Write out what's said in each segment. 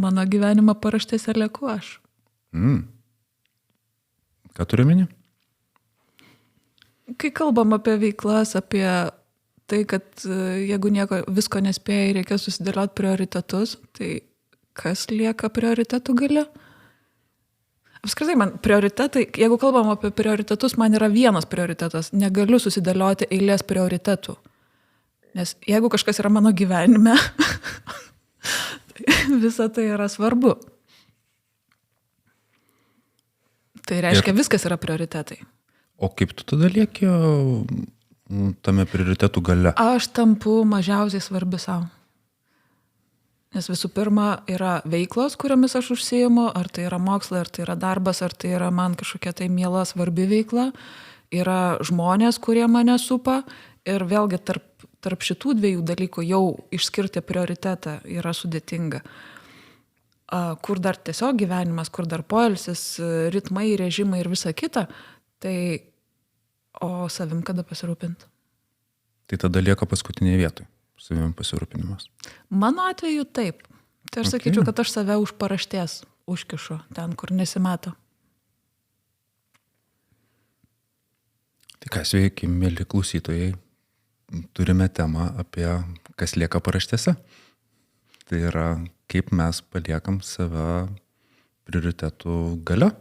mano gyvenimo paraštėse lieku aš. Ką turi mini? Kai kalbam apie veiklas, apie tai, kad jeigu visko nespėjai, reikia susidėlioti prioritetus, tai kas lieka prioritetų gale? Apskritai, man prioritetai, jeigu kalbam apie prioritetus, man yra vienas prioritetas. Negaliu susidėlioti eilės prioritetų. Nes jeigu kažkas yra mano gyvenime, tai visa tai yra svarbu. Tai reiškia, viskas yra prioritetai. O kaip tu tada lieki tame prioritetų gale? Aš tampu mažiausiai svarbi savo. Nes visų pirma yra veiklos, kuriomis aš užsiimu, ar tai yra mokslai, ar tai yra darbas, ar tai yra man kažkokia tai miela svarbi veikla. Yra žmonės, kurie mane supa ir vėlgi tarp šitų dviejų dalykų jau išskirti prioritetą yra sudėtinga. Kur dar tiesiog gyvenimas, kur dar poilsis, ritmai, režimai ir visa kita, tai o savim kada pasirūpinti? Tai tada lieka paskutinėje vietoje. Savim pasirūpinimas. Mano atveju taip. Tai aš sakyčiau, kad aš save už paraštės užkišu ten, kur nesimato. Tai ką, sveiki, mėly klausytojai. Turime temą apie kas lieka paraštėse. Tai yra, kaip mes paliekam save prioritetų gale.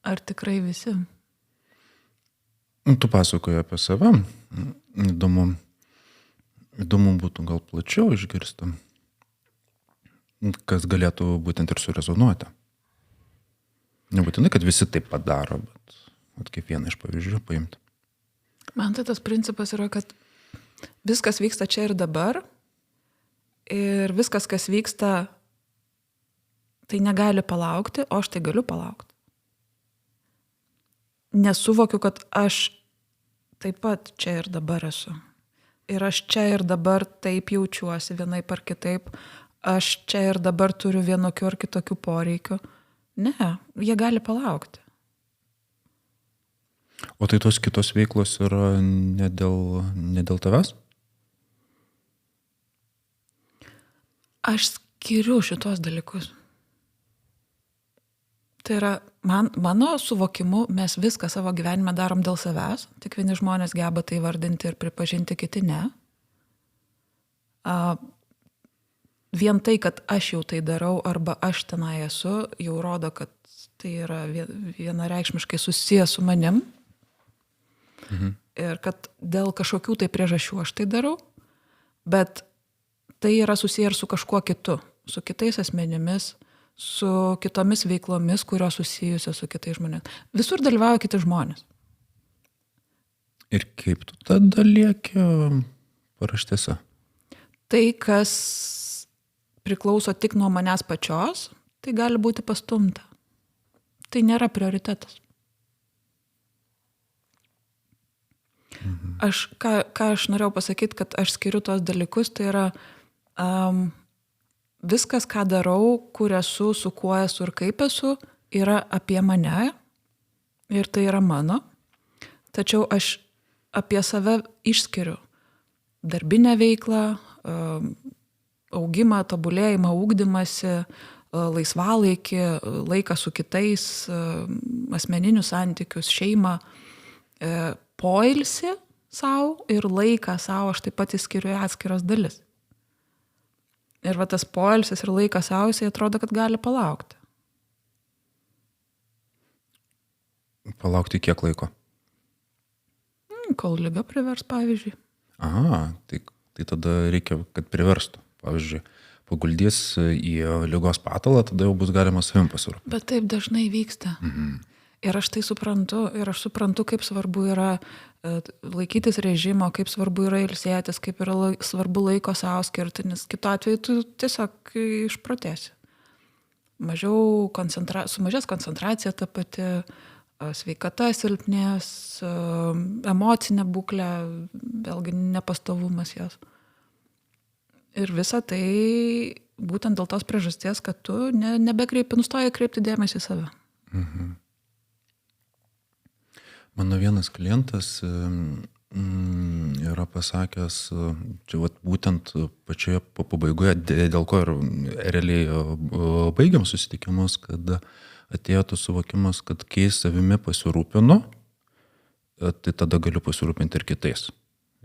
Ar tikrai visi? Tu pasakoji apie save. Įdomu būtų gal plačiau išgirsti, kas galėtų būtent ir surezonuoti. Nebūtinai, kad visi taip padaro, bet kaip vieną iš pavyzdžių paimti. Man tai tas principas yra, kad viskas vyksta čia ir dabar ir viskas, kas vyksta, tai negali palaukti, o aš tai galiu palaukti. Nesuvokiu, kad aš taip pat čia ir dabar esu. Ir aš čia ir dabar taip jaučiuosi vienaip ar kitaip. Aš čia ir dabar turiu vienokių ar kitokių poreikių. Ne, jie gali palaukti. O tai tos kitos veiklos yra ne dėl tavęs? Aš skiriu šitos dalykus. Tai yra, mano suvokimu, mes viską savo gyvenime darom dėl savęs, tik vieni žmonės geba tai vardinti ir pripažinti, kiti ne. Vien tai, kad aš jau tai darau arba aš tenai esu, jau rodo, kad tai yra vienareikšmiškai susijęs su manim. Ir kad dėl kažkokių tai priežasčių aš tai darau, bet tai yra susiję ir su kažkuo kitu, su kitais asmenimis, su kitomis veiklomis, kurios susijusios su kitais žmonėmis. Visur dalyvauja kiti žmonės. Ir kaip tu tada lieki paraštėse? Tai, kas priklauso tik nuo manęs pačios, tai gali būti pastumta. Tai nėra prioritetas. Ką aš norėjau pasakyti, kad aš skiriu tos dalykus, tai yra viskas, ką darau, kur esu, su kuo esu ir kaip esu, yra apie mane ir tai yra mano. Tačiau aš apie save išskiriu darbinę veiklą, augimą, tobulėjimą, ugdymąsi, laisvalaikį, laiką su kitais, asmeninius santykius, šeimą, poilsį savo ir laiką savo aš taip pat įskiriu atskiras dalis. Ir va tas poilsis ir laikas savo, jisai atrodo, kad gali palaukti. Palaukti kiek laiko? Kol liga privers, pavyzdžiui. Aha, tai tada reikia, kad priverstų. Pavyzdžiui, paguldys į ligos patalą, tada jau bus galima savim pasirūpinti. Bet taip dažnai vyksta. Ir aš tai suprantu, kaip svarbu yra laikytis režimo, kaip svarbu yra ilsėtis, kaip yra svarbu laiko savo skirti, nes kitu atveju tu tiesiog išprotėsi. Sumažės koncentracija ta pati, sveikata silpnės, emocinė būklė, vėlgi nepastovumas jos. Ir visa tai būtent dėl tos priežasties, kad tu nustoji kreipti dėmesį į save. Mano vienas klientas yra pasakęs, čia vat, būtent pačioje pabaigoje, dėl ko ir realiai baigiam susitikimus, kad atėjo tas suvokimas, kad kai savimi pasirūpinu, tai tada galiu pasirūpinti ir kitais.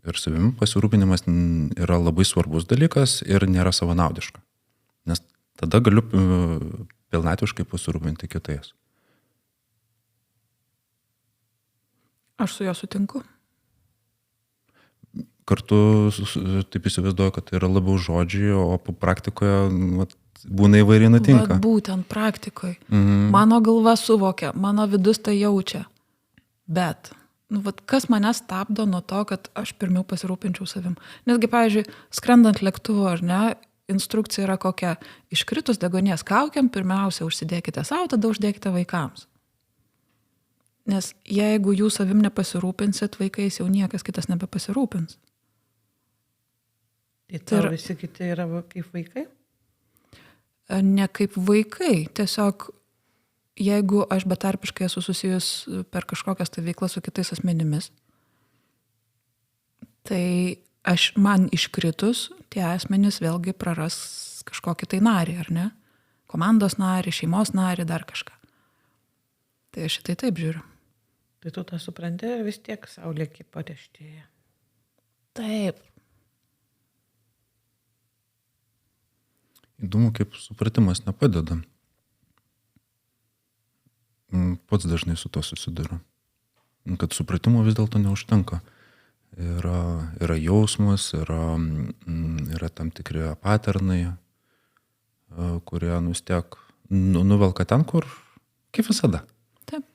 Ir savimi pasirūpinimas yra labai svarbus dalykas ir nėra savanaudiška. Nes tada galiu pilnatviškai pasirūpinti kitais. Aš su juo sutinku. Kartu taip įsivaizduoju, kad tai yra labiau žodžiai, o praktikoje būna įvairiai nutinka. Vat būtent praktikoje. Mano galva suvokia, mano vidus tai jaučia. Bet, kas mane stabdo nuo to, kad aš pirmiau pasirūpinčiau savim. Nesgi, pavyzdžiui, skrendant lėktuvu, ar ne, instrukcija yra kokia, iškritus degonės kaukiam, pirmiausia užsidėkite savo, tada uždėkite vaikams. Nes jeigu jūs savim nepasirūpinsit, vaikais jau niekas kitas nebepasirūpins. Tai visi kiti yra kaip vaikai? Ne kaip vaikai. Tiesiog, jeigu aš betarpiškai esu susijus per kažkokias tai veiklas su kitais asmenimis, tai man iškritus, tie asmenys vėlgi praras kažkokį tai narį, ar ne? Komandos narį, šeimos narį, dar kažką. Tai aš šitai taip žiūriu. Tai tu tą supranti ir vis tiek saulė kaip pareštėja. Taip. Įdomu, kaip supratimas nepadeda. Pats dažnai su to susiduriu. Kad supratimo vis dėlto neužtenka. Yra jausmas, yra tam tikri paternai, kurie vis tiek nuvelka ten, kur kaip visada. Taip.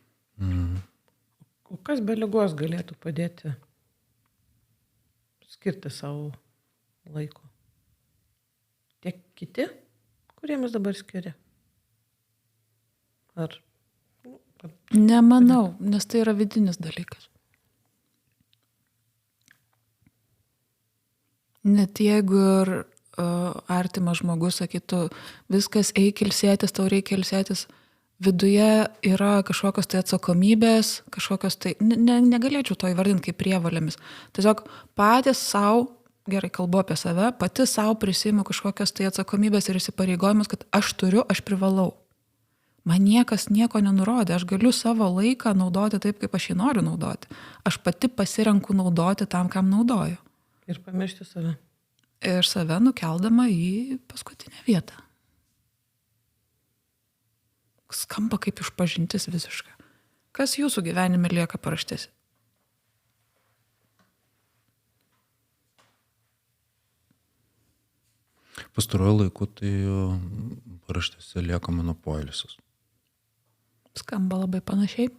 O kas be ligos galėtų padėti skirti savo laiko? Tiek kiti, kuriems dabar skiria? Ar? Nemanau, nes tai yra vidinis dalykas. Net jeigu ir artimas žmogus sakytų, viskas eik ilsėtis, tau reikia ilsėtis, viduje yra kažkokios tai atsakomybės, kažkokios tai, negalėčiau to įvardinti kaip prievalėmis. Tiesiog patys savo, gerai kalbu apie save, pati savo prisiimu kažkokios tai atsakomybės ir įsipareigojimus, kad aš turiu, aš privalau. Man niekas nieko nenurodė, aš galiu savo laiką naudoti taip, kaip aš jį noriu naudoti. Aš pati pasirenku naudoti tam, kam naudoju. Ir pamiršti save. Ir save nukeldama į paskutinę vietą. Skamba kaip išpažintis visiškai. Kas jūsų gyvenime lieka paraštėse? Pastaruoju laiku tai paraštėse lieka mano poilsis. Skamba labai panašiai.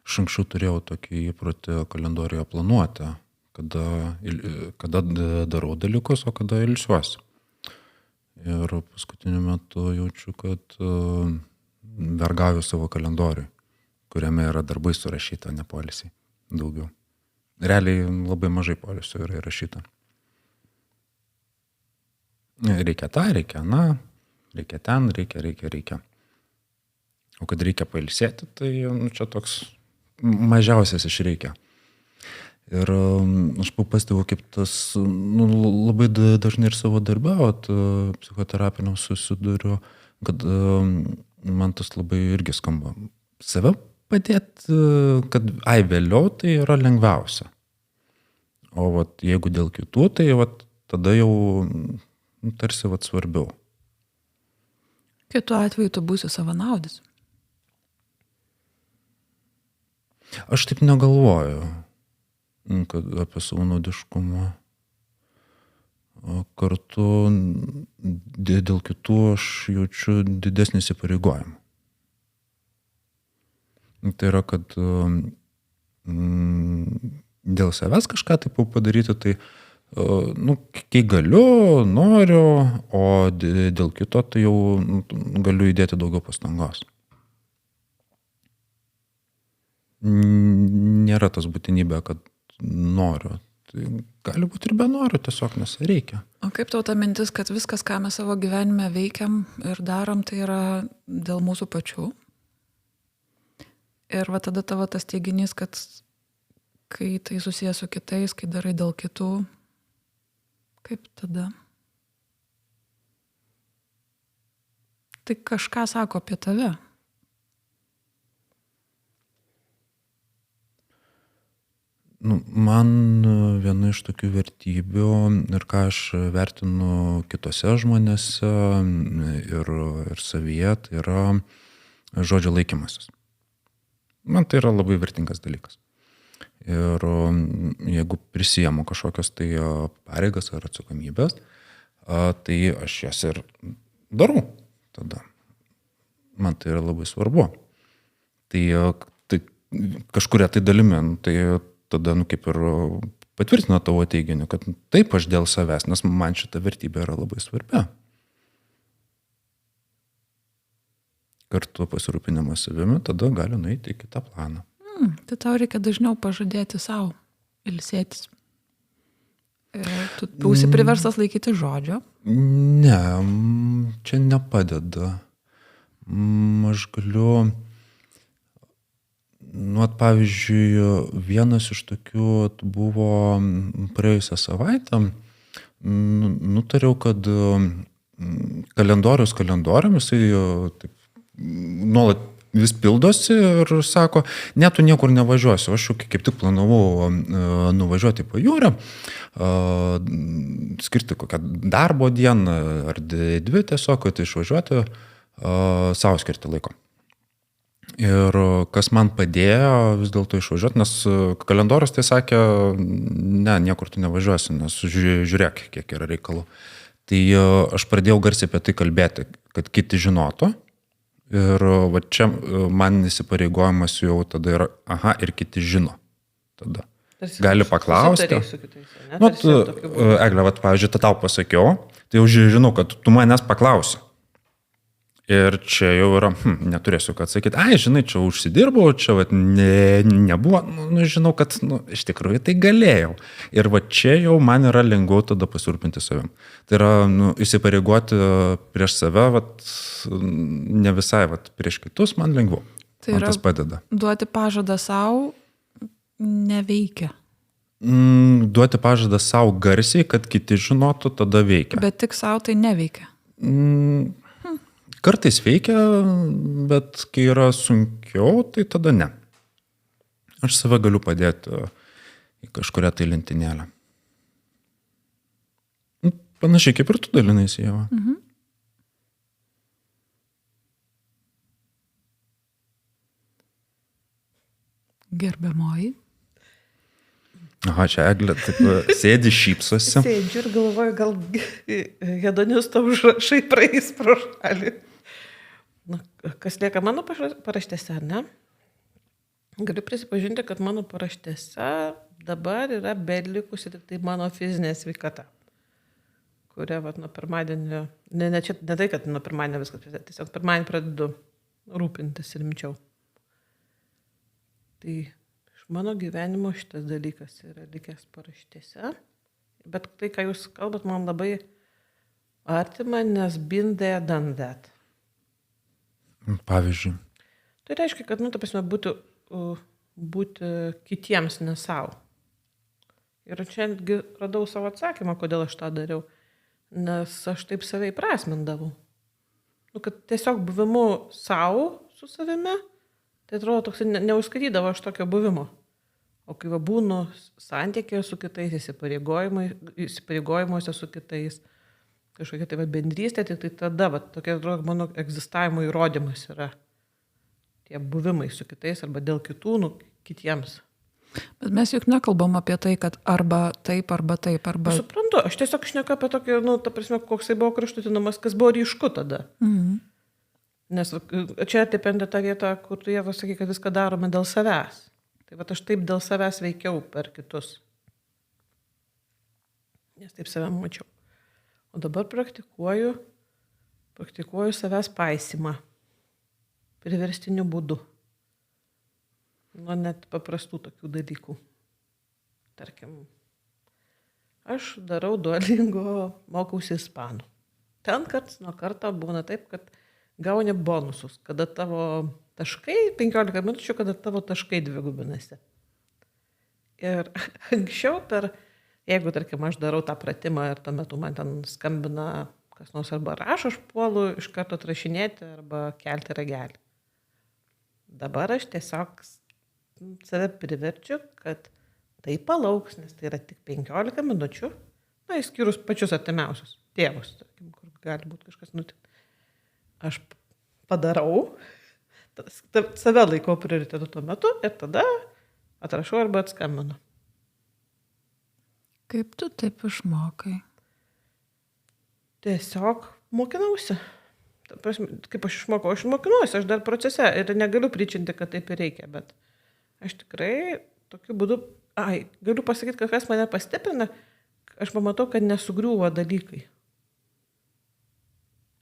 Aš anksčiau turėjau tokį įprotį kalendorijoje planuoti, kada darau dalykus, o kada ilsiuosi. Ir paskutiniu metu jaučiu, kad vergauju savo kalendoriui, kuriame yra darbai surašyta, ne poilsiai daugiau. Realiai labai mažai poilsio yra įrašyta. Reikia tą, reikia aną, reikia ten, reikia. O kad reikia pailsėti, tai čia toks mažiausias iš reikia. Ir aš pastebiu, kaip tas labai dažnai ir savo darbę, psichoterapiniam susiduriu, kad man tas labai irgi skamba. Save padėti, kad vėliau tai yra lengviausia. O jeigu dėl kitų, tai tada jau tarsi svarbiau. Kitu atveju tu būsi savanaudis. Aš taip negalvoju, kad apie savanaudiškumą. Kartu dėl kitų aš jaučiu didesnį įsipareigojimą. Tai yra, kad dėl savęs kažką taip padaryti, tai kai galiu, noriu, o dėl kito tai jau galiu įdėti daugiau pastangos. Nėra tas būtinybė, kad noriu. Tai gali būti ir be noriu, tiesiog nes reikia. O kaip tau ta mintis, kad viskas, ką mes savo gyvenime veikiam ir darom, tai yra dėl mūsų pačių? Ir tada tavo tas teiginys, kad kai tai susijęs su kitais, kai darai dėl kitų, kaip tada? Tai kažką sako apie tave. Man viena iš tokių vertybių ir ką aš vertinu kitose žmonėse ir savyje, tai yra žodžio laikymasis. Man tai yra labai vertingas dalykas. Ir jeigu prisijemu kažkokios tai pareigas ar atsakomybės, tai aš jas ir darau tada. Man tai yra labai svarbu. Tai kažkuria tai dalimi, tai tada, kaip ir patvirtina tavo teiginį, kad taip aš dėl savęs, nes man šita vertybė yra labai svarbia. Kartu pasirūpinimas savimi, tada gali nueiti į kitą planą. Tai tau reikia dažniau pažadėti savo, ilsėtis. Tu būsi priverstas laikyti žodžio? Ne, čia nepadeda. Aš galiu... pavyzdžiui, vienas iš tokių buvo praėjusią savaitę, nutariau, kad kalendorius kalendorium, jisai taip, nuolat vis pildosi ir sako, ne, tu niekur nevažiuosi, aš kaip tik planavau nuvažiuoti į pajūrę, skirti kokią darbo dieną ar dvi tiesiog, kad išvažiuoti, savo skirti laiko. Ir kas man padėjo vis dėlto išvažiuoti, nes kalendorius tai sakė, ne, niekur tu nevažiuosi, nes žiūrėk, kiek yra reikalų. Tai aš pradėjau garsiai apie tai kalbėti, kad kiti žinotų. Ir va čia man įsipareigojimas jau tada yra, ir kiti žino. Tada gali paklausti. Egle, pavyzdžiui, tau pasakiau, tai jau žinau, kad tu manęs paklausi. Ir čia jau yra, neturėsiu ką atsakyti, žinai, čia užsidirbau, čia nebuvo, žinau, kad iš tikrųjų tai galėjau. Ir čia jau man yra lengviau tada pasirūpinti savim. Tai yra įsipareigoti prieš save, ne visai prieš kitus, man lengviau. Tai man tas padeda. Duoti pažadą savo neveikia. Duoti pažadą savo garsiai, kad kiti žinotų, tada veikia. Bet tik savo tai neveikia. Kartais veikia, bet kai yra sunkiau, tai tada ne. Aš save galiu padėti į kažkurią tai lentynėlę. Panašiai kaip ir tu dalinaisi, Ieva. Gerbiamoji. Čia Eglė taip sėdi, šypsosi. Sėdžiu ir galvoju, gal hedonisto užrašai praeis pro šalį. Kas lieka mano paraštėse, ne? Galiu prisipažinti, kad mano paraštėse dabar yra belikusi tik tai mano fizinė sveikata, kuria nuo pirmadienio, ne tai, kad nuo pirmadienio viskas prasideda, tiesiog pirmadienį pradedu rūpintis rimčiau. Tai iš mano gyvenimo šitas dalykas yra likęs paraštėse, bet tai, ką jūs kalbat, man labai artima, nes been there, done that. Pavyzdžiui. Tai reiškia, kad, ta prasme, būti kitiems, ne savo. Ir čia radau savo atsakymą, kodėl aš tą dariau. Nes aš taip save įprasmindavau. Kad tiesiog buvimu savo su savimi, tai atrodo toks neužskaitydavo aš tokio buvimo. O kai būnu santykėje su kitais, įsipareigojimuose su kitais, kažkokia tai bendrystė, tai tada tokia, atrodo, mano egzistavimo įrodymas yra tie buvimai su kitais arba dėl kitų, kitiems. Bet mes juk nekalbam apie tai, kad arba taip, arba taip, arba... Aš suprantu, aš tiesiog šneku apie tokį, ta prasme, koksai buvo kraštutinumas, kas buvo ryšku tada. Nes čia atipendė tą vietą, kur tu Ieva sakai, kad viską darome dėl savęs. Tai aš taip dėl savęs veikiau per kitus. Nes taip save mačiau. O dabar praktikuoju savęs paisymą. Priverstiniu būdu. Net paprastų tokių dalykų. Tarkim, aš darau Duolingo, mokausi ispanų. Ten karts nuo karto būna taip, kad gauni bonusus, kada tavo taškai, 15 minučių, kada tavo taškai dvigubinasi. Ir anksčiau jeigu, tarkim, aš darau tą pratimą ir tuo metu man ten skambina kas nors arba rašo, aš puolu iš karto atrašinėti arba kelti ragelį. Dabar aš tiesiog save priverčiu, kad tai palauks, nes tai yra tik 15 minučių, na, išskyrus pačius artimiausius tėvus, tarkim, kur gali būti kažkas nutikti. Aš padarau, save laikau prioritetu tuo metu ir tada atrašau arba atskambinu. Kaip tu taip išmokai? Tiesiog mokinausi. Kaip aš išmokau, aš mokinuosi, aš dar procese ir negaliu pričinti, kad taip ir reikia, bet aš tikrai tokiu būdu, galiu pasakyti, kad kas mane pastiprina, aš pamatau, kad nesugriūva dalykai.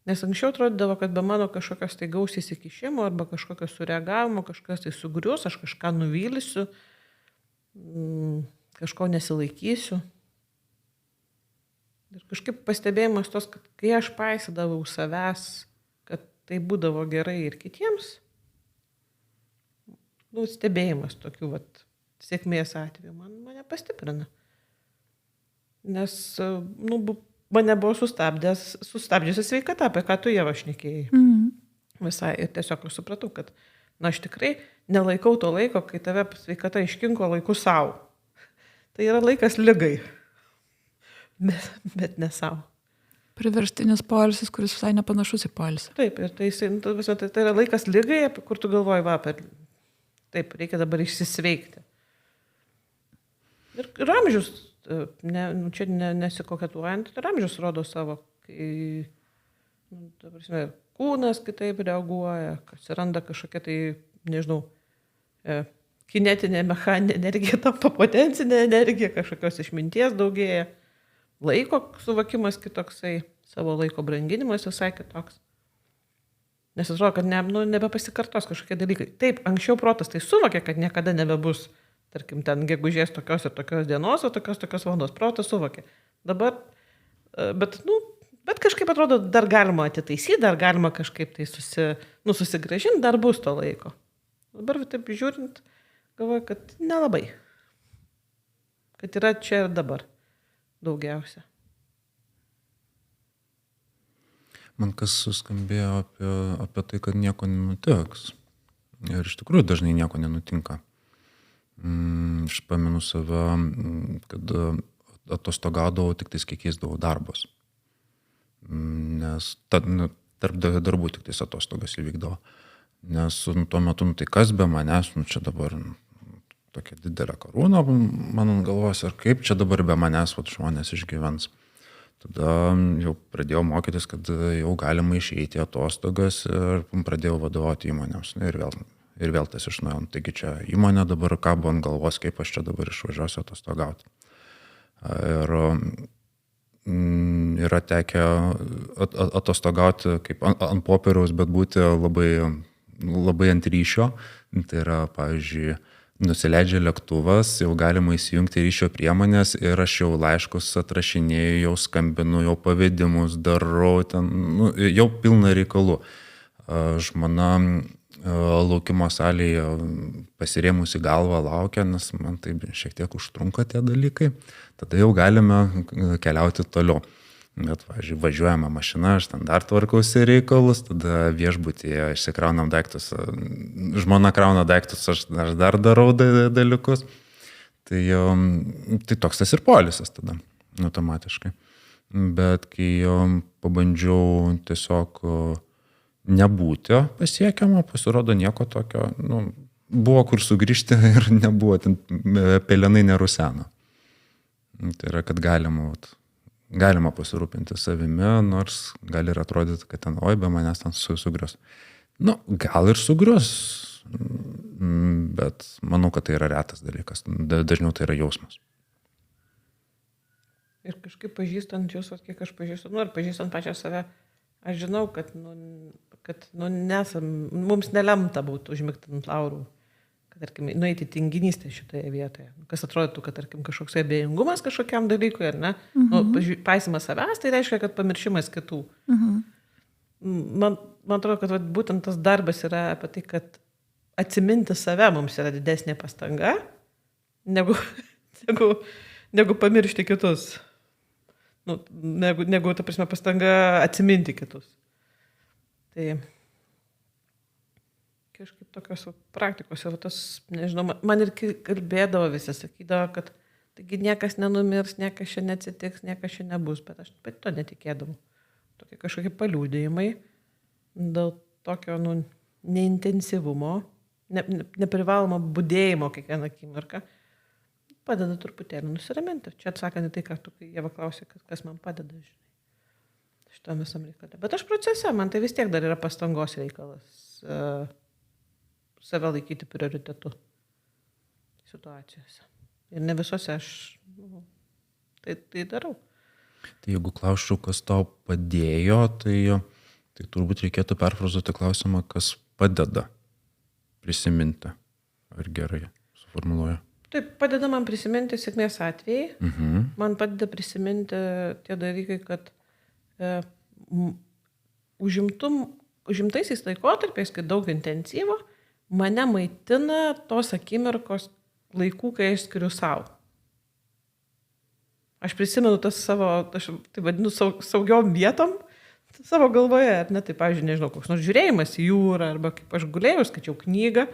Nes anksčiau atrodydavo, kad be mano kažkokios tai gaus įsikišimo arba kažkokio sureagavimo, kažkas tai sugrius, aš kažką nuvylysiu, kažko nesilaikysiu. Ir kažkaip pastebėjimas tos, kad kai aš paisydavau savęs, kad tai būdavo gerai ir kitiems, stebėjimas tokių sėkmės atveju mane pastiprina. Nes mane buvo sustabdžiusi sveikata, apie ką tu, Ieva, šnekėjai. Visai. Ir tiesiog aš supratau, kad aš tikrai nelaikau to laiko, kai tave sveikata iškinko laiku savo. Tai yra laikas ligai, bet ne savo. Priverstinis poilsis, kuris visai nepanašus į poilsį. Taip, ir tai yra laikas ligai, kur tu galvoji, taip, reikia dabar išsisveikti. Ir amžius, čia nesikoketuojant, ir amžius rodo savo, kai kūnas kitaip reaguoja, atsiranda kažkokia tai, nežinau, kinetinė mechaninė energija, tampa potencinė energija, kažkokios išminties daugėja, laiko suvokimas kitoksai, savo laiko branginimas visai kitoks. Nes atrodo, kad nebepasikartos kažkokie dalykai. Taip, anksčiau protas tai suvokė, kad niekada nebebus, tarkim, ten gegužės tokios ir tokios dienos, o tokios valandos. Protas suvokė. Dabar, bet kažkaip atrodo, dar galima atitaisyti, dar galima kažkaip tai susigrąžinti, dar bus to laiko. Dabar taip žiūrint, galvoju, kad nelabai. Kad yra čia ir dabar daugiausia. Man kas suskambėjo apie tai, kad nieko nenutiks. Ir iš tikrųjų dažnai nieko nenutinka. Aš pamenu save, kad atostogaudavau, tik tais kiek keisdavau darbus. Nes tarp darbų tik tais atostogas įvykdavo. Nes tuo metu, tai kas be manęs, čia dabar tokia didelė karūna man ant galvos, ir kaip čia dabar be manęs žmonės išgyvens. Tada jau pradėjau mokytis, kad jau galima išeiti atostogas ir pradėjau vadovauti įmonėms. Ir vėl tas iš naujo. Taigi čia įmonė dabar kabo ant galvos, kaip aš čia dabar išvažiuosiu atostogauti. Ir yra tekę atostogauti kaip ant popieriaus, bet būti labai ant ryšio. Tai yra, pavyzdžiui, nusileidžia lėktuvas, jau galima įsijungti ryšio priemonės ir aš jau laiškus atrašinėjau, jau skambinu, jau pavedimus darau, jau pilna reikalų. Žmona laukimo salėje pasirėmusi galvą laukia, nes man taip šiek tiek užtrunka tie dalykai. Tada jau galime keliauti toliau. Bet, važiuojama mašina, aš ten dar tvarkausi reikalus, tada viešbutyje išsikraunam daiktus, žmona krauna daiktus, aš dar darau dalykus. Tai toks tas ir poilsis tada, automatiškai. Bet kai pabandžiau tiesiog nebūti pasiekiama, pasirodo nieko tokio, buvo kur sugrįžti ir nebuvo, ten pelenai neruseno. Tai yra, kad galima pasirūpinti savimi, nors gali ir atrodyti, kad ten, be manęs ten sugrius. Gal ir sugrius, bet manau, kad tai yra retas dalykas. Dažniau tai yra jausmas. Ir kažkaip pažįstant jūs, kiek aš pažįstu, ir pažįstant pačią save, aš žinau, kad mums nelemta būtų užmigti ant laurų. Tarkim, nueiti tinginystę šitoje vietoje. Kas atrodytų, kad, tarkim, kažkoks abejingumas kažkokiam dalykui, ar ne? Paisimas savęs, tai reiškia, kad pamiršimas kitų. Man atrodo, kad būtent tas darbas yra apie tai, kad atsiminti save mums yra didesnė pastanga, negu negu pamiršti kitus. Nu, negu ta prasme, pastanga atsiminti kitus. Tai kažkaip tokios praktikos, ir tas, nežinau, man ir kalbėdavo visi, sakydavo, kad taigi niekas nenumirs, niekas čia neatsitiks, niekas čia nebus, bet aš pat to netikėdavau. Tokie kažkokie paliūdėjimai dėl tokio neintensyvumo, neprivalomo budėjimo kiekvieną akimirką padeda truputėlį nusiraminti. Čia atsakant į tai, ką tu, kai Ieva klausė, kas man padeda, žinai, šitam visam reikalė. Bet aš procese, man tai vis tiek dar yra pastangos reikalas save laikyti prioritetu situacijose. Ir ne visose aš tai darau. Tai jeigu klausčiau, kas tau padėjo, tai turbūt reikėtų perfrazuoti klausimą, kas padeda prisiminti. Ar gerai suformuluoju? Taip, padeda man prisiminti sėkmės atvejai. Man padeda prisiminti tie dalykai, kad užimtaisiais laikotarpiais, kai daug intensyvo, mane maitina tos akimirkos laikų, kai aš skiriu savo. Aš prisimenu tas savo, aš tai vadinu saugiom vietom savo galvoje, ar ne, tai, pavyzdžiui, nežinau, koks nors žiūrėjimas į jūrą, arba kaip aš gulėjau, skaičiau knygą,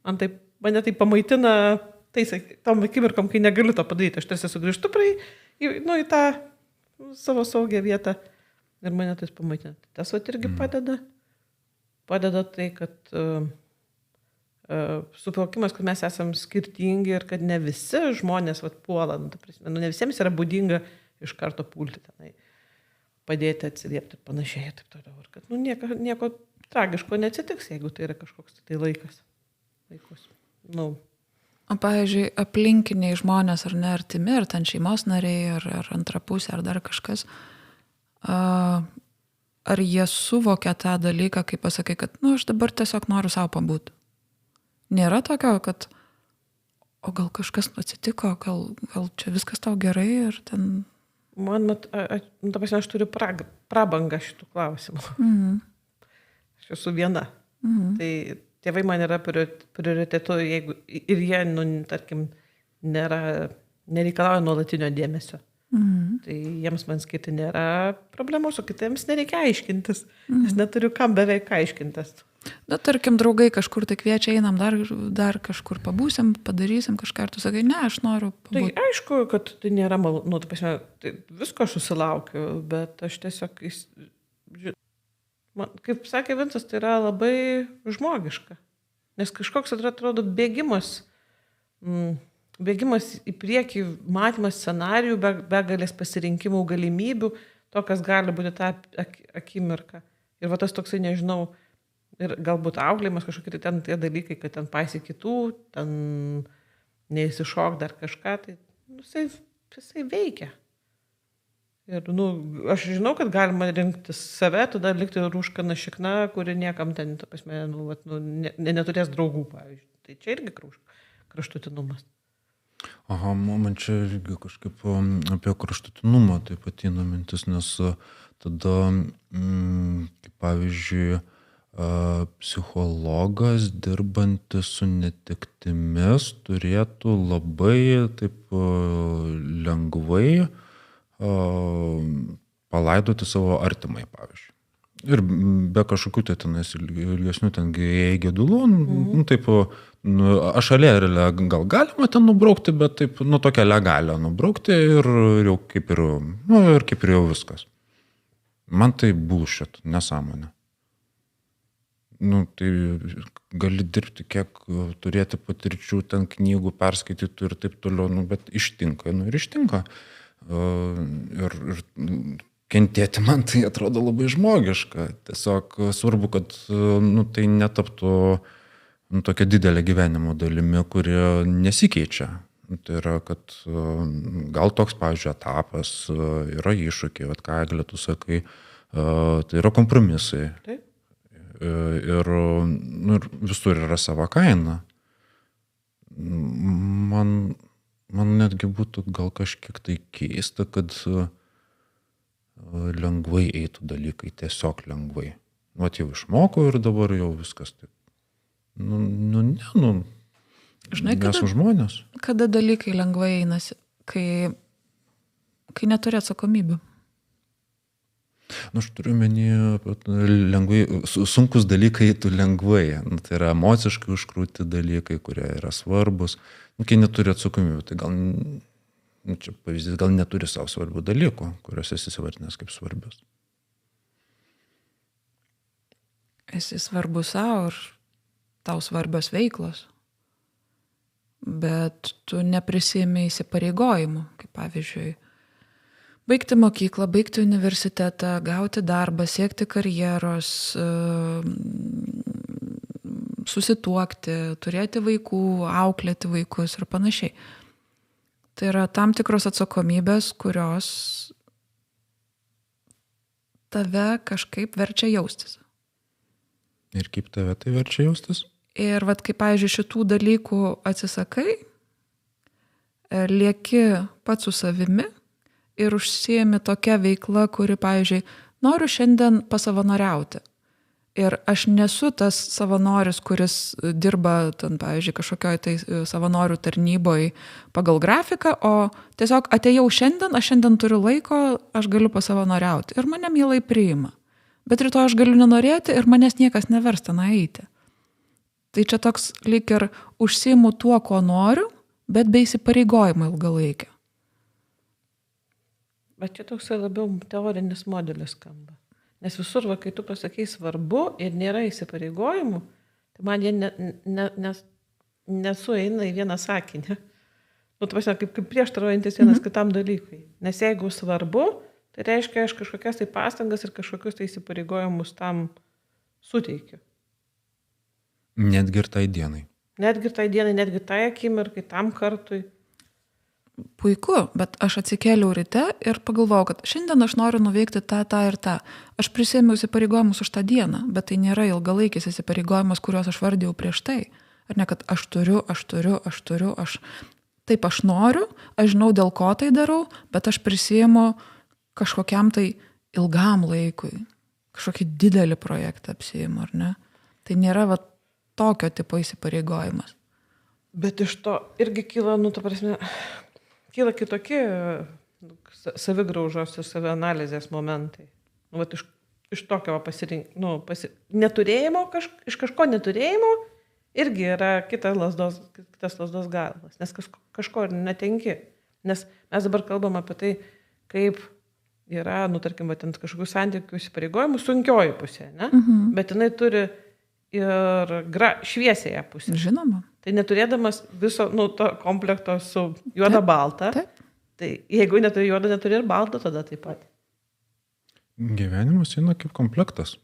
mane tai pamaitina tom akimirkom, kai negaliu to padaryti. Aš tarsi sugrįžtu į tą savo saugią vietą ir mane tai pamaitina. Tas irgi padeda. Padeda tai, kad suvokimas, kad mes esam skirtingi ir kad ne visi žmonės puola, ne visiems yra būdinga iš karto pulti tenai, padėti atsiliepti ir panašiai, taip toliau. Ir kad nieko tragiško neatsitiks, jeigu tai yra kažkoks tai laikus. O pavyzdžiui, aplinkiniai žmonės, ar ne, artimi, ar ten šeimos nariai, ar antra pusė, ar dar kažkas, ar jie suvokia tą dalyką, kai pasakai, kad, aš dabar tiesiog noriu savo pabūti. Nėra tokio, kad, o gal kažkas atsitiko, gal čia viskas tau gerai ir ten... Aš turiu prabangą šitų klausimų. Aš esu viena. Tai tėvai man yra prioritetu, jeigu ir jie, tarkim, nereikalauja nuolatinio dėmesio. Tai jiems man skirti nėra problemos, o kitiems nereikia aiškintis, nes neturiu kam beveik aiškintis. Na, tarkim, draugai kažkur tai kviečia, einam dar kažkur pabūsim, padarysim kažką, ir tu sakai, ne, aš noriu pabūti. Tai aišku, kad tai nėra malonu, tai visko aš susilaukiu, bet aš tiesiog, kaip sakė Vincas, tai yra labai žmogiška, nes kažkoks atrodo bėgimas į priekį, matymas scenarijų, begalės pasirinkimų, galimybių, to, kas gali būti tą akimirką. Ir tas toksai, nežinau, ir galbūt auklėjimas kažkokie ten tie dalykai, kad ten paisy kitų, ten neįsišok dar kažką, tai jisai veikia. Ir aš žinau, kad galima rinktis save, tada likti rūškana šikna, kuri niekam ten, neturės draugų, pavyzdžiui. Tai čia irgi kraštutinumas. Aha, man čia irgi kažkaip apie kraštutinumą taip ateina mintis, nes tada, kaip pavyzdžiui, psichologas dirbantis su netektimis turėtų labai taip lengvai palaidoti savo artimai, pavyzdžiui. Ir be kažkokių tai tenais ilgesnių ten gedulų, taip, ašalėlę gal galima ten nubraukti, bet taip, tokią legalią nubraukti ir jau kaip ir jau viskas. Man tai bullshit, nesąmonė. Tai gali dirbti, kiek turėti patirčių, ten knygų perskaitytų ir taip toliau, bet ištinka, ir ištinka. Ir kentėti man tai atrodo labai žmogiška. Tiesiog svarbu, kad tai netaptų tokia didelė gyvenimo dalimi, kuri nesikeičia. Tai yra, kad gal toks, pavyzdžiui, etapas yra iššūkiai, ką Eglė tu sakai, tai yra kompromisai. Taip. Ir visur yra savo kaina. Man netgi būtų gal kažkiek tai keista, kad lengvai eitų dalykai, tiesiog lengvai. Jau išmokau ir dabar jau viskas taip. Žinai, Mes esame žmonės. kada dalykai lengvai einasi, kai neturi atsakomybių. Nu, aš turiu menį, lengvai, sunkus dalykai eitų lengvai. Nu, tai yra emociškai užkrūti dalykai, kurie yra svarbus. Nu, kai neturi atsakomybių, tai gal, nu, čia pavyzdys, gal neturi savo svarbių dalykų, kuriuos esi įsivardinęs kaip svarbius. Esi svarbus savo ir tau svarbios veiklos. Bet tu neprisėmė įsipareigojimų, kaip pavyzdžiui, baigti mokyklą, baigti universitetą, gauti darbą, siekti karjeros, susituokti, turėti vaikų, auklėti vaikus ir panašiai. Tai yra tam tikros atsakomybės, kurios tave kažkaip verčia jaustis. Ir kaip tave tai verčia jaustis? Ir vat, kaip, pavyzdžiui, šitų dalykų atsisakai, lieki pats su savimi ir užsiemi tokia veikla, kuri, pavyzdžiui, noriu šiandien pasavanoriauti. Ir aš nesu tas savanoris, kuris dirba, ten, pavyzdžiui, kažkokioj tai savanorių tarnyboj pagal grafiką, o tiesiog atėjau šiandien, aš šiandien turiu laiko, aš galiu pasavanoriauti. Ir mane mielai priima. Bet rytoj aš galiu nenorėti ir manęs niekas nevers ten eiti. Tai čia toks lyg ir užsiimu tuo, ko noriu, bet be įsipareigojimo ilgalaikio. Bet čia toks labiau teorinis modelis skamba. Nes visur, kai tu pasakai svarbu ir nėra įsipareigojimų, tai man jie nesueina į vieną sakinį. Nu, tu pasakai, kaip prieštaraujantis vienas kitam dalykui. Nes jeigu svarbu, tai reiškia, aš kažkokias tai pastangas ir kažkokius tai įsipareigojimus tam suteikiu. Netgi ir tai dienai. Netgi tai akimirkai, tam kartui. Puiku, bet aš atsikėliau ryte ir pagalvojau, kad šiandien aš noriu nuveikti tą ir tą. Aš prisėmiau įsipareigojimus už tą dieną, bet tai nėra ilgalaikis įsipareigojimas, kuriuos aš vardėjau prieš tai. Ar ne, kad aš turiu. Taip, aš noriu, aš žinau, dėl ko tai darau, bet aš prisėmiau kažkokiam tai ilgam laikui, kažkokį didelį projektą apsiimu, ar ne? Tai nėra tokio tipo įsipareigojimas. Bet iš to irgi kyla, kyla kitokie savigraužos ir savianalizės momentai. Iš tokio neturėjimo, iš kažko neturėjimo irgi yra kitas lazdos galas, nes kažko ir netenki. Nes mes dabar kalbam apie tai, kaip yra, tarkim, ten kažkokių santykių įsipareigojimų sunkioji pusė, ne? Bet jinai turi ir šviesėje pusė. Žinoma. Tai neturėdamas viso to komplekto su juoda balta, tai jeigu neturi juoda, neturi ir balta, tada taip pat. Gyvenimas eina kaip komplektas.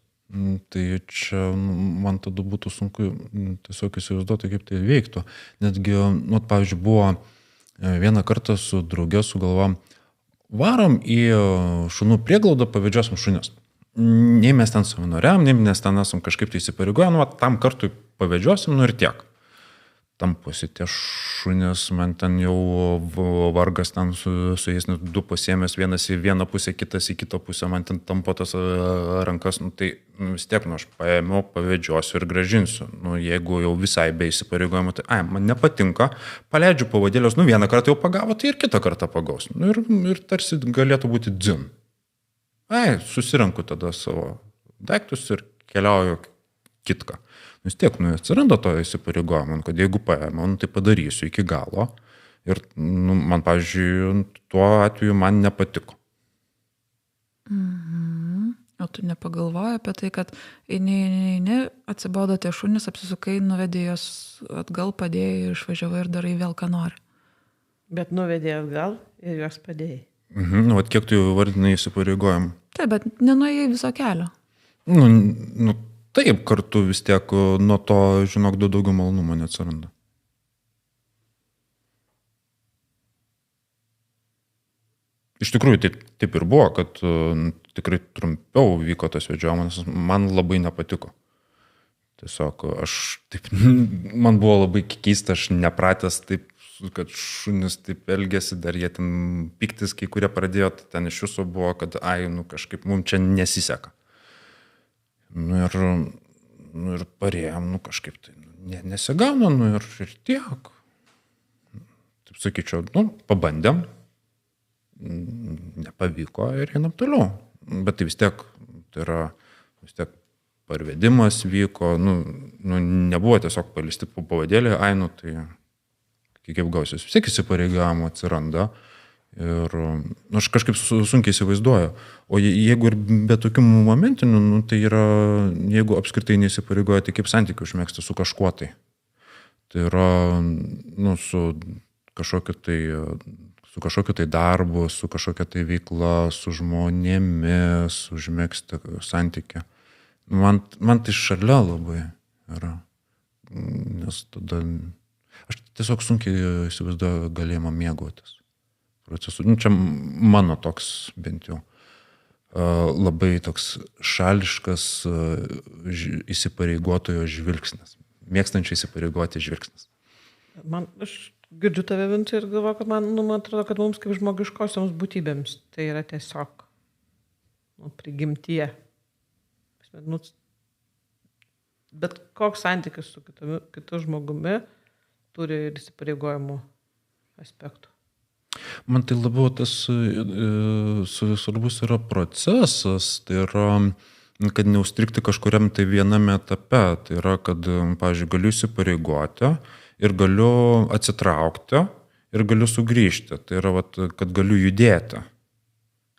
Tai čia man tada būtų sunku tiesiog įsivaizduoti, kaip tai veiktų. Netgi, pavyzdžiui, buvo vieną kartą su drauge sugalvom, varom į šunų prieglaudą, pavedžiosim šunis. Nei mes ten savanoriam, nei mes ten esam kažkaip tai įsipareigoję, tam kartui pavedžiosim, ir tiek. Tamposi tie šunės, man ten jau vargas ten su jais, du pasiėmęs, vienas į vieną pusę, kitas į kitą pusę, man ten tampo tas rankas, tai vis tiek, aš paėmiau, pavedžiosiu ir gražinsiu. Jeigu jau visai be įsipareigojimo, tai man nepatinka, paleidžiu pavadėlios, vieną kartą jau pagavo, tai ir kitą kartą pagaus. Ir tarsi galėtų būti dzin. Susiranku tada savo daiktus ir keliauju kitką. Vis tiek, atsiranda to įsipareigojimo, kad jeigu paėmiau, tai padarysiu iki galo. Ir, man, pavyzdžiui, tuo atveju man nepatiko. O tu nepagalvoji apie tai, kad eini, atsibodo tie šunys, apsisukai, nuvedė jos atgal, padėjai, išvažiavai ir darai vėl, ką nori. Bet nuvedė atgal ir jos padėjai. Kiek tu jau vardinai įsipareigojimą? Taip, bet nenuėjai viso kelio. Taip, kartu vis tiek nuo to, žinok, daugiau malonumo neatsiranda. Iš tikrųjų, taip ir buvo, kad tikrai trumpiau vyko tas vedžiojimas, man labai nepatiko. Tiesiog man buvo labai keista, aš nepratęs taip, kad šunis taip elgėsi, dar jie ten piktis, kai kurie pradėjo, ten iš jūsų buvo, kad kažkaip mums čia nesiseka. Ir parėjom, kažkaip tai nesigauna, ir tiek. Taip sakyčiau, pabandėm, nepavyko ir einam toliau. Bet tai vis tiek parvedimas vyko, nebuvo tiesiog palisti po pavadėlį, tai kaip gausis, vis tiek įsipareigavimo atsiranda. Ir aš kažkaip sunkiai įsivaizduoju. O jeigu ir be tokių momentinių, tai yra, jeigu apskritai neįsipareigoja, tai kaip santykių užmėgsti su kažkuo tai. Tai yra, su kažkokiu tai darbu, su kažkokia tai veikla, su žmonėmis, užmėgsti santykį. Man tai šalia labai yra. Nes tada aš tiesiog sunkiai įsivaizduoju galėjimą mėgautis procesu. Čia mano toks bent jau labai toks šališkas įsipareigotojo žvilgsnis. Mėgstančiai įsipareigoti žvilgsnis. Aš girdžiu tave Vincai ir galvoju, kad man atrodo, kad mums kaip žmogiškosioms būtybėms tai yra tiesiog prigimtyje. Bet koks santykis su kitu žmogumi turi ir įsipareigojimų aspektų. Man tai labiau tas svarbus yra procesas, tai yra, kad neužstrigti kažkuriam tai viename etape. Tai yra, kad, pavyzdžiui, galiu įsipareigoti ir galiu atsitraukti ir galiu sugrįžti. Tai yra, kad galiu judėti.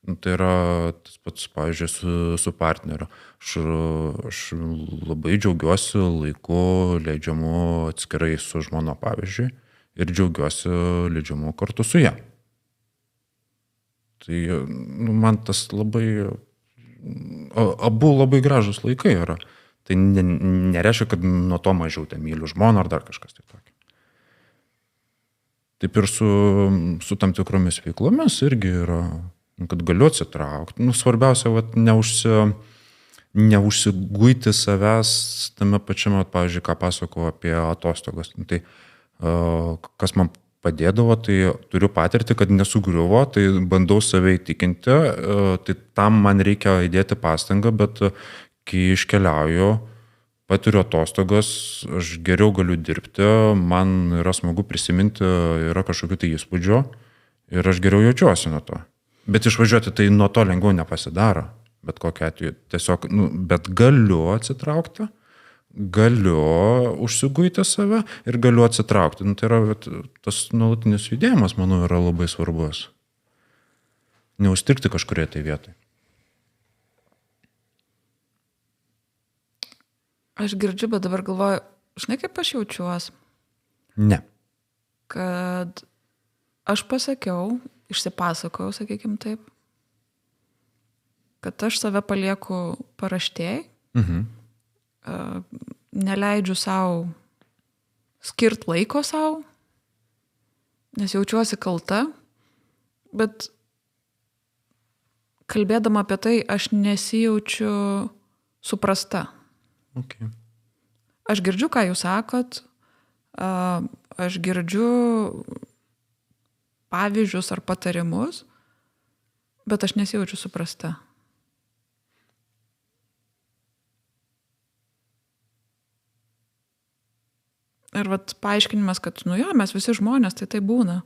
Tai yra tas pats, pavyzdžiui, su partneriu. Aš labai džiaugiuosi laiku leidžiamu atskirai su žmona, pavyzdžiui, ir džiaugiuosi leidžiamu kartu su ją. Tai man tas labai, abu labai gražus laikai yra. Tai nereiškia, kad nuo to mažiau myliu žmoną ar dar kažkas tai tokio. Taip ir su tam tikromis veiklomis irgi yra, kad galiu atsitraukti. Svarbiausia, neužsiguiti savęs tame pačiame, pavyzdžiui, ką pasakau apie atostogas. Tai kas man padėdavo, tai turiu patirtį, kad nesugriuvo, tai bandau save įtikinti, tai tam man reikia įdėti pastangą, bet kai iškeliauju, patiriu atostogas, aš geriau galiu dirbti, man yra smagu prisiminti, yra kažkokių tai įspūdžių ir aš geriau jaučiuosi nuo to. Bet išvažiuoti tai nuo to lengviau nepasidaro, bet kokiu atveju tiesiog, bet galiu atsitraukti, galiu užsiguiti save ir galiu atsitraukti. Tai yra tas nuolatinis judėjimas, manau, yra labai svarbus. Neužstrigti kažkurie tai vietai. Aš girdžiu, bet dabar galvoju, žinai, kaip aš jaučiuosi? Ne. Kad aš pasakiau, išsipasakojau, sakykim taip, kad aš save palieku paraštėj, neleidžiu savo skirt laiko savo, nes jaučiuosi kalta, bet kalbėdama apie tai, aš nesijaučiu suprasta. Okay. Aš girdžiu, ką jūs sakot, aš girdžiu pavyzdžius ar patarimus, bet aš nesijaučiu suprasta. Ir paaiškinimas, kad, mes visi žmonės, tai būna.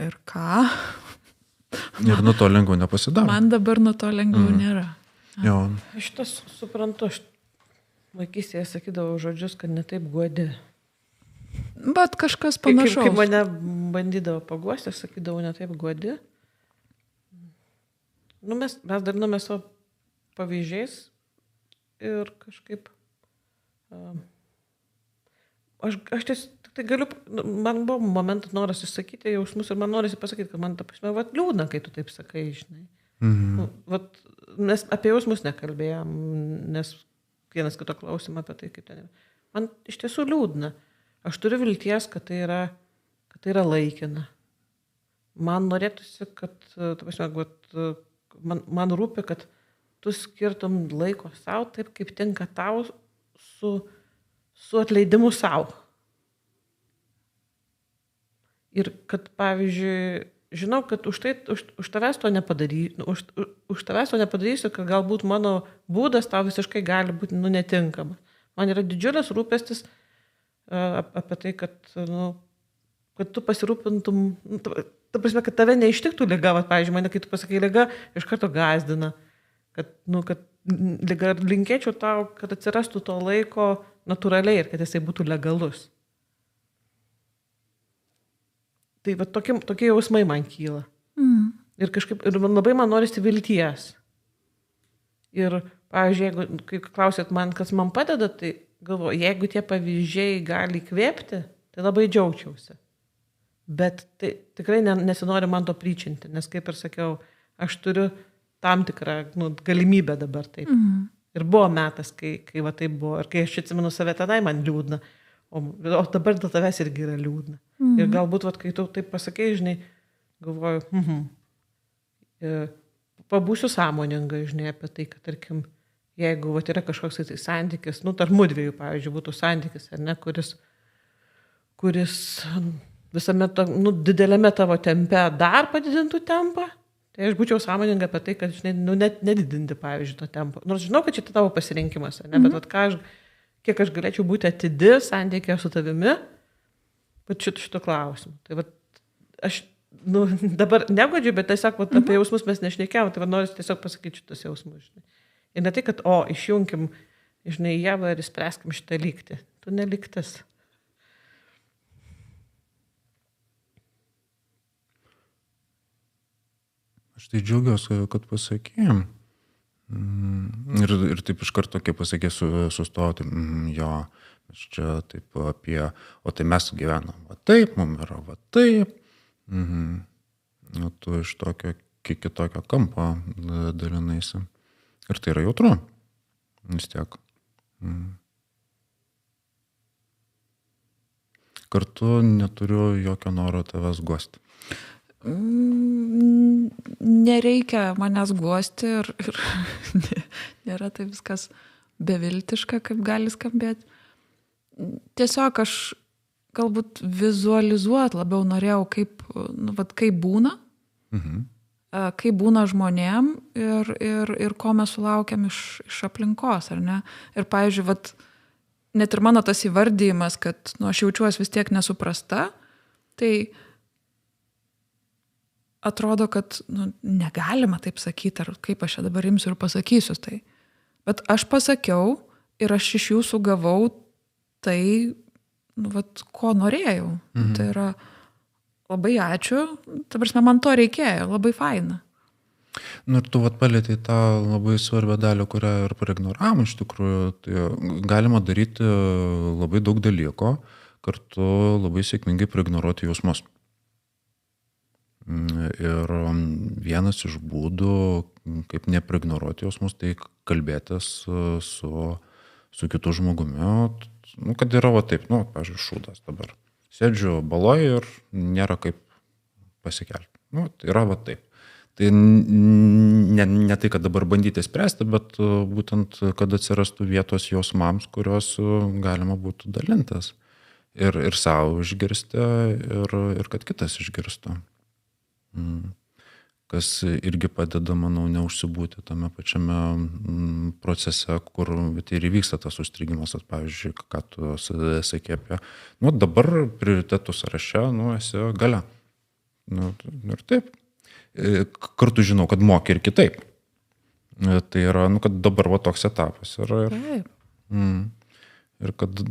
Ir ką? Ir nuo to lengviau nepasidaro. Man dabar nuo to lengviau nėra. Jo. Aš tas suprantu, aš vaikystėje sakydavau žodžius, kad netaip guodi. Bet kažkas panašaus. Kai mane bandydavo paguosti, aš sakydavau netaip guodi. Mes daliname savo pavyzdžiais ir kažkaip aš tai galiu, man buvo momentas noras išsakyti jausmus ir man norisi pasakyti, kad man ta prasme, liūdna, kai tu taip sakai, žinai. Mes apie jausmus nekalbėjom, nes vienas kito klausim apie tai, kaip ten. Man iš tiesų liūdna. Aš turiu vilties, kad tai yra laikina. Man norėtųsi, kad, ta prasme, man rūpi, kad tu skirtum laiko savo taip, kaip tinka tau su atleidimu savo. Ir kad, pavyzdžiui, žinau, kad už tavęs to nepadarysiu, už tavęs to nepadarysiu, kad galbūt mano būdas tau visiškai gali būti netinkamas. Man yra didžiulis rūpestis apie tai, kad tu pasirūpintum, ta prasme, kad tave neištiktų liga, pavyzdžiui, mane, kai tu pasakai liga, iš karto gazdina, kad liga, linkėčiau tau, kad atsirastų to laiko natūraliai ir kad jisai būtų legalus. Tai va, tokie jausmai man kyla. Ir kažkaip, ir labai man norisi vilties. Ir, pavyzdžiui, jeigu, kai klausėt man, kas man padeda, tai galvoju, jeigu tie pavyzdžiai gali kvėpti, tai labai džiaugčiausi. Bet tai tikrai nesinori man to pryčinti, nes kaip ir sakiau, aš turiu tam tikrą galimybę dabar taip. Ir buvo metas, kai va taip buvo. Ir kai aš atsimenu save tenai, man liūdna. O dabar dėl tavęs irgi yra liūdna. Ir galbūt, kai tu taip pasakei, žinai, galvoju, pabūsiu sąmoninga, žinai, apie tai, kad, tarkim, jeigu yra kažkoks tai santykis, tarp mudviejų, pavyzdžiui, būtų santykis, ar ne, kuris visame dideliame tavo tempe dar padidintų tempą, tai aš būčiau sąmoninga apie tai, kad, žinai, net nedidinti, pavyzdžiui, to tempo. Nors žinau, kad čia tavo pasirinkimas, ar ne, bet kiek aš galėčiau būti atidi santykė su tavimi, bet šito klausimu. Tai aš dabar negodžiu, bet tiesiog apie jausmus mes nešnekėjom, tai noriu tiesiog pasakyti šitus jausmus. Žinai. Ir ne tai, kad, išjunkim, žinai, Ievą ir spręskim šitą lygtį. Tu neliktas. Aš tai džiaugiuosi, kad pasakėjom. Ir taip iš karto, kaip pasakė, sustoti, jo, aš čia taip apie, o tai mes gyvenam va taip, mums yra va taip, tu iš tokio, kitokio kampo dalinaisi. Ir tai yra jautru, vis tiek. Kartu neturiu jokio noro tavęs guosti. Nereikia manęs guosti ir nėra tai viskas beviltiška, kaip gali skambėti. Tiesiog aš galbūt vizualizuoti labiau norėjau, kaip būna, kaip būna žmonėm ir ko mes sulaukiam iš aplinkos, ar ne? Ir, pavyzdžiui, net ir mano tas įvardyjimas, kad aš jaučiuosi vis tiek nesuprasta, tai atrodo, kad negalima taip sakyti, ar kaip aš čia dabar imsiu ir pasakysiu tai. Bet aš pasakiau ir aš iš jūsų gavau tai, ko norėjau. Tai yra labai ačiū, ta prasme, man to reikėjo, labai faina. Ir tu palėtei tą labai svarbią dalį, kurią ir paignoravom iš tikrųjų. Tai galima daryti labai daug dalyko, kartu labai sėkmingai paignoruoti jausmus. Ir vienas iš būdų, kaip nepaignoruoti jausmus, tai kalbėtis su kitu žmogumi. Kad yra taip, pavyzdžiui, šūdas dabar. Sėdžiu baloj ir nėra kaip pasikelti. Yra taip. Tai ne tai, kad dabar bandyti spręsti, bet būtent, kad atsirastų vietos jausmams, kurios galima būtų dalintas. Ir savo išgirsti, ir kad kitas išgirstų. Kas irgi padeda, manau, neužsibūti tame pačiame procese, kur ir įvyksta tas užstrigimas, pavyzdžiui, ką tu sakė apie, dabar prioritetų sąraše, esi gale. Ir taip. Kartu žinau, kad moki ir kitaip. Tai yra, kad dabar toks etapas yra. Ir kad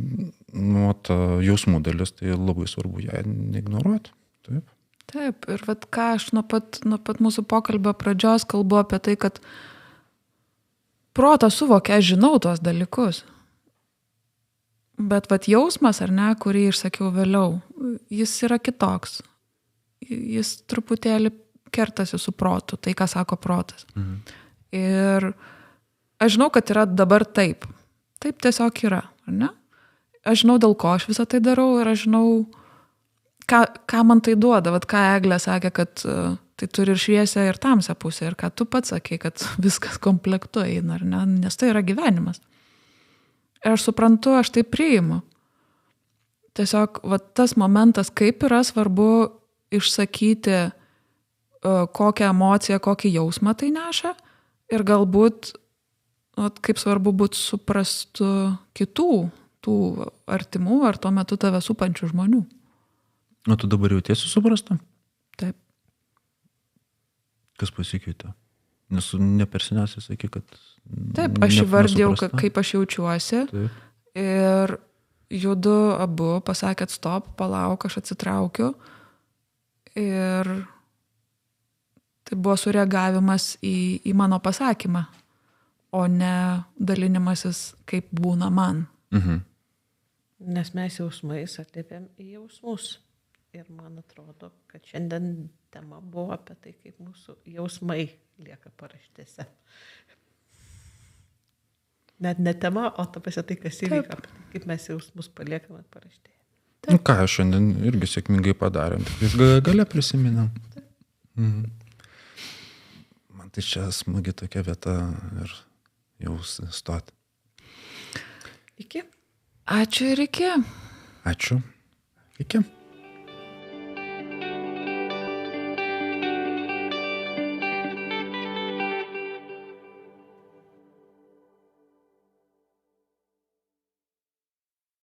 jausmų dalis, tai labai svarbu ją neignoruoti. Taip. Taip, ir ką aš nuo pat mūsų pokalbio pradžios kalbu apie tai, kad protas suvokia, aš žinau tuos dalykus. Bet jausmas, ar ne, kurį išsakiau vėliau, jis yra kitoks. Jis truputėlį kertasi su protu, tai ką sako protas. Ir aš žinau, kad yra dabar taip. Taip tiesiog yra, ar ne? Aš žinau, dėl ko aš visą tai darau ir aš žinau, ką man tai duoda, ką Eglė sakė, kad tai turi ir šviesę, ir tamsią pusę, ir ką tu pats sakė, kad viskas komplektu eina, ar ne, nes tai yra gyvenimas. Ir aš suprantu, aš tai priimu. Tiesiog tas momentas, kaip yra svarbu išsakyti kokią emociją, kokį jausmą tai neša ir galbūt kaip svarbu būti suprastu kitų, tų artimų ar tuo metu tave supančių žmonių. O tu dabar jautiesi suprasta? Taip. Kas pasikeitė? Nes ne per seniausiai sakė, kad... Taip, aš įvardėjau, kaip aš jaučiuosi. Taip. Ir judu abu pasakėt stop, palauk, aš atsitraukiu. Ir tai buvo sureagavimas į mano pasakymą, o ne dalinimasis, kaip būna man. Mhm. Nes mes jausmais atliepėm į jausmus. Ir man atrodo, kad šiandien tema buvo apie tai, kaip mūsų jausmai lieka paraštėse. Net ne tema, o apie tai, kas įvyka, kaip mes jausmus paliekame paraštėje. Nu ką, šiandien irgi sėkmingai padarėm, tik gale prisiminėm. Mhm. Man tai čia smagi tokia vieta ir jau stoti. Iki. Ačiū ir iki. Ačiū. Iki.